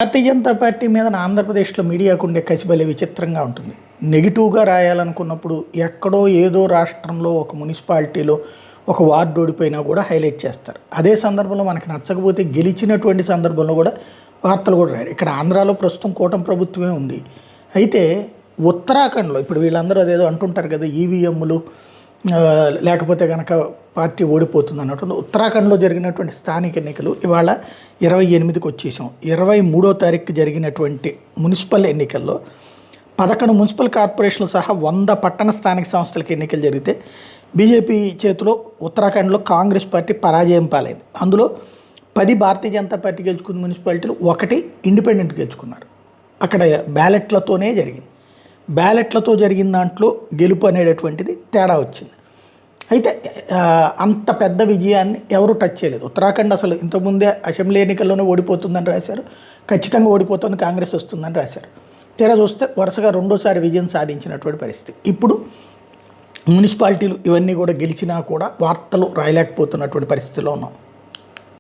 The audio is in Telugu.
భారతీయ జనతా పార్టీ మీద ఆంధ్రప్రదేశ్లో మీడియాకు ఉండే కసిబలి విచిత్రంగా ఉంటుంది. నెగిటివ్గా రాయాలనుకున్నప్పుడు ఎక్కడో ఏదో రాష్ట్రంలో ఒక మున్సిపాలిటీలో ఒక వార్డు ఓడిపోయినా కూడా హైలైట్ చేస్తారు. అదే సందర్భంలో మనకు నచ్చకపోతే గెలిచినటువంటి సందర్భంలో కూడా వార్తలు కూడా రాయారు. ఇక్కడ ఆంధ్రాలో ప్రస్తుతం కూటమి ప్రభుత్వమే ఉంది. అయితే ఉత్తరాఖండ్లో ఇప్పుడు వీళ్ళందరూ అదేదో అంటుంటారు కదా, ఈవీఎంలు లేకపోతే కనుక పార్టీ ఓడిపోతుంది అన్నట్టు. ఉత్తరాఖండ్లో జరిగినటువంటి స్థానిక ఎన్నికలు ఇవాళ 28కి వచ్చేసాం. 23వ తారీఖు జరిగినటువంటి మున్సిపల్ ఎన్నికల్లో 11 మున్సిపల్ కార్పొరేషన్లు సహా 100 పట్టణ స్థానిక సంస్థలకు ఎన్నికలు జరిగితే బీజేపీ చేతిలో ఉత్తరాఖండ్లో కాంగ్రెస్ పార్టీ పరాజయం పాలైంది. అందులో 10 భారతీయ జనతా పార్టీ గెలుచుకున్న మున్సిపాలిటీలు 1 ఇండిపెండెంట్ గెలుచుకున్నారు. అక్కడ బ్యాలెట్లతోనే జరిగింది. బ్యాలెట్లతో జరిగిన దాంట్లో గెలుపు అనేటటువంటిది తేడా వచ్చింది. అయితే అంత పెద్ద విజయాన్ని ఎవరు టచ్ చేయలేదు. ఉత్తరాఖండ్ అసలు ఇంతకుముందే అసెంబ్లీ ఎన్నికల్లోనే ఓడిపోతుందని రాశారు, ఖచ్చితంగా ఓడిపోతుంది కాంగ్రెస్ వస్తుందని రాశారు. తీరా చూస్తే వరుసగా రెండోసారి విజయం సాధించినటువంటి పరిస్థితి. ఇప్పుడు మున్సిపాలిటీలు ఇవన్నీ కూడా గెలిచినా కూడా వార్తలు రాయలేకపోతున్నటువంటి పరిస్థితిలో ఉన్నాం.